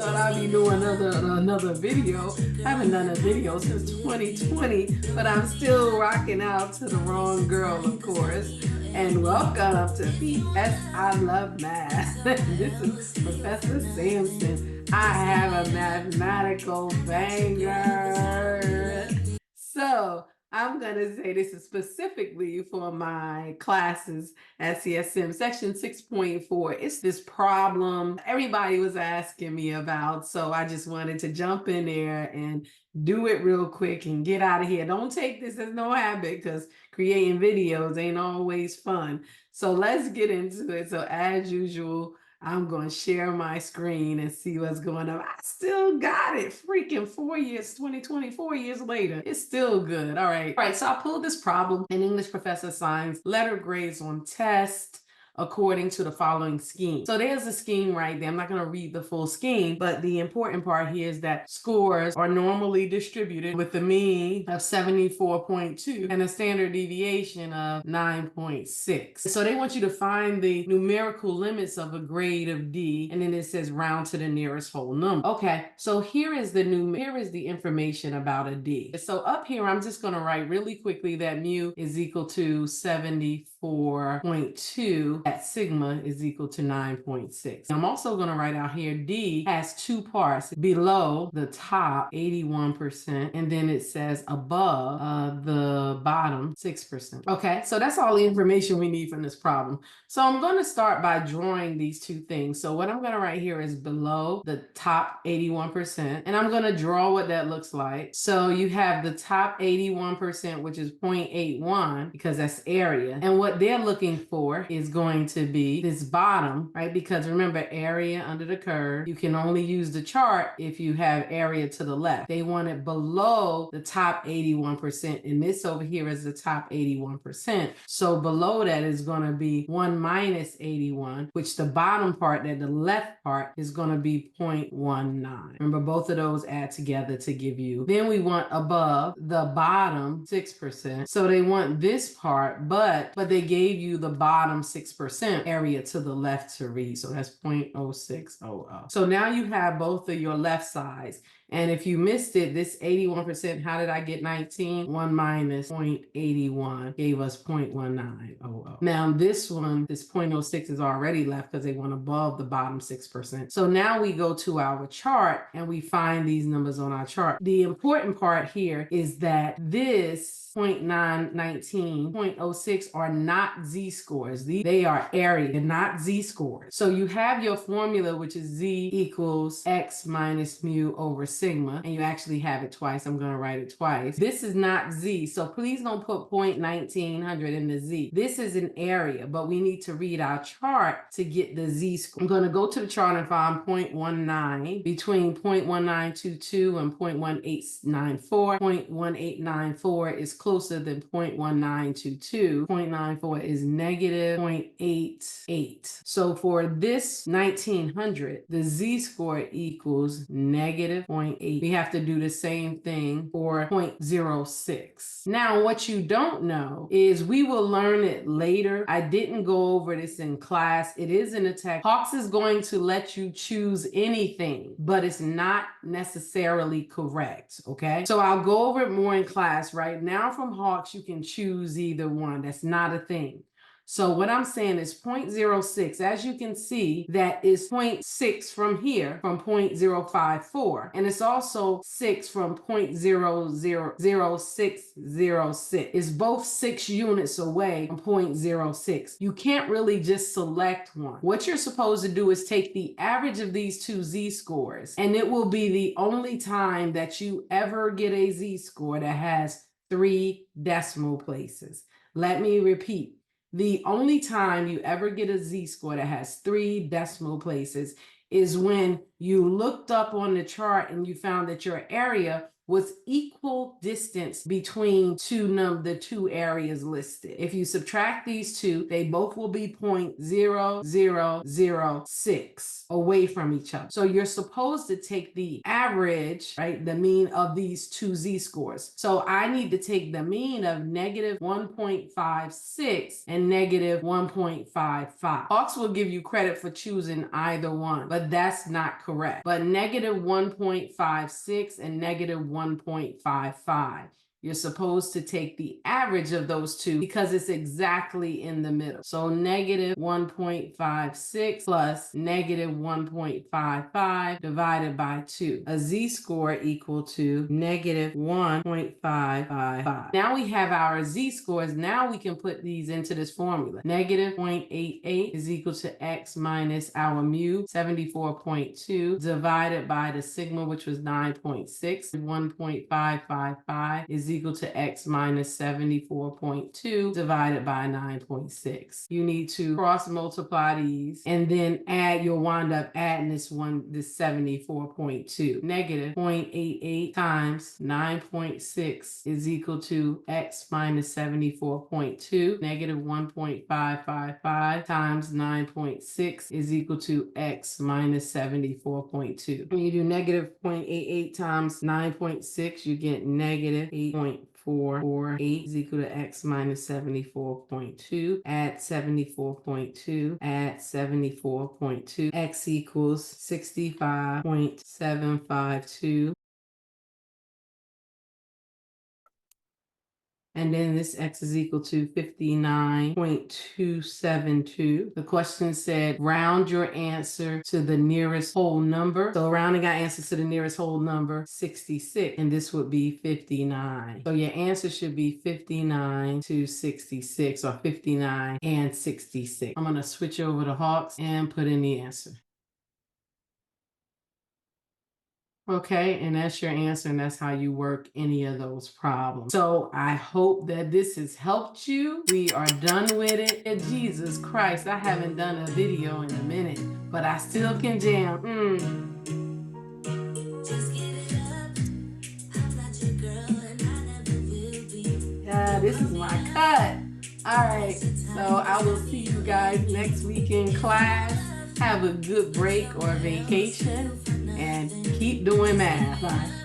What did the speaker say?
thought I'd be doing another video. I haven't done a video since 2020, but I'm still rocking out to the wrong girl, of course. And welcome to PS I Love Math. This is Professor Sampson. I have a mathematical banger. So I'm going to say this is specifically for my classes at CSM section 6.4. It's this problem everybody was asking me about. So I just wanted to jump in there and do it real quick and get out of here. Don't take this as no habit because creating videos ain't always fun. So let's get into it. So as usual, I'm going to share my screen and see what's going on. I still got it. Freaking 4 years, 2024 years later. It's still good. All right. All right. So I pulled this problem. An English professor assigns letter grades on test according to the following scheme. So there's a scheme right there. I'm not going to read the full scheme, but the important part here is that scores are normally distributed with a mean of 74.2 and a standard deviation of 9.6. So they want you to find the numerical limits of a grade of D, and then it says round to the nearest whole number. Okay, so here is the information about a D. So up here, I'm just going to write really quickly that mu is equal to 74.2. That sigma is equal to 9.6. I'm also going to write out here D has two parts below the top 81%, and then it says above the bottom 6%. Okay, so that's all the information we need from this problem. So I'm going to start by drawing these two things. So what I'm going to write here is below the top 81%, and I'm going to draw what that looks like. So you have the top 81%, which is 0.81, because that's area, and what they're looking for is going to be this bottom, right? Because remember, area under the curve, you can only use the chart if you have area to the left. They want it below the top 81%, and this over here is the top 81%. So below that is going to be 1 minus 81, which the bottom part, that the left part, is going to be 0.19. Remember, both of those add together to give you. Then we want above the bottom 6%. So they want this part, but they gave you the bottom 6% area to the left to read. So that's 0.0600. So now you have both of your left sides. And if you missed it, this 81%, how did I get 19? 1 minus 0.81 gave us 0.1900. Now this one, this 0.06 is already left because they want above the bottom 6%. So now we go to our chart and we find these numbers on our chart. The important part here is that this 0.919, 0.06 are not z-scores. They are area, not z-scores. So you have your formula, which is z equals x minus mu over sigma, and you actually have it twice. I'm going to write it twice. This is not z, so please don't put 0.1900 in the z. This is an area, but we need to read our chart to get the z-score. I'm going to go to the chart and find 0.19 between 0.1922 and 0.1894. 0.1894 is closer than 0.1922. 0.94 is negative 0.88. So for this 1900, the z-score equals negative 0.8. We have to do the same thing for 0.06. Now, what you don't know is we will learn it later. I didn't go over this in class. It is in the text. Hawks is going to let you choose anything, but it's not necessarily correct, okay? So I'll go over it more in class. Right now from Hawks, you can choose either one. That's not a thing. So what I'm saying is 0.06, as you can see, that is 0.6 from here, from 0.054. And it's also 6 from 0.000606. It's both 6 units away from 0.06. You can't really just select one. What you're supposed to do is take the average of these two z-scores, and it will be the only time that you ever get a z-score that has 3 decimal places. Let me repeat. The only time you ever get a z-score that has 3 decimal places is when you looked up on the chart and you found that your area was equal distance between the two areas listed. If you subtract these two, they both will be 0.0006 away from each other. So you're supposed to take the average, right, the mean of these two z-scores. So I need to take the mean of negative 1.56 and negative 1.55. Hawks will give you credit for choosing either one, but that's not correct. But negative 1.56 and negative 1.55. You're supposed to take the average of those two because it's exactly in the middle. So negative 1.56 plus negative 1.55 divided by 2. A z-score equal to negative 1.555. Now we have our z-scores. Now we can put these into this formula. Negative 0.88 is equal to x minus our mu, 74.2, divided by the sigma, which was 9.6. 1.555 is equal to x minus 74.2 divided by 9.6. You need to cross multiply these and then add, you'll wind up adding this 74.2. Negative 0.88 times 9.6 is equal to x minus 74.2. Negative 1.555 times 9.6 is equal to x minus 74.2. When you do negative 0.88 times 9.6, you get negative 8.448 is equal to x minus 74.2. Add 74.2, add 74.2. X equals 65.752. And then this x is equal to 59.272. The question said, round your answer to the nearest whole number. So rounding our answer to the nearest whole number, 66, and this would be 59. So your answer should be 59 to 66, or 59 and 66. I'm going to switch over to Hawks and put in the answer. Okay, and that's your answer, and that's how you work any of those problems. So I hope that this has helped you. We are done with it. And Jesus Christ, I haven't done a video in a minute, but I still can jam. Just give it up. I'm not your girl, and I never will be. Yeah, this is my cut. All right, so I will see you guys next week in class. Have a good break or vacation, and keep doing math. Bye.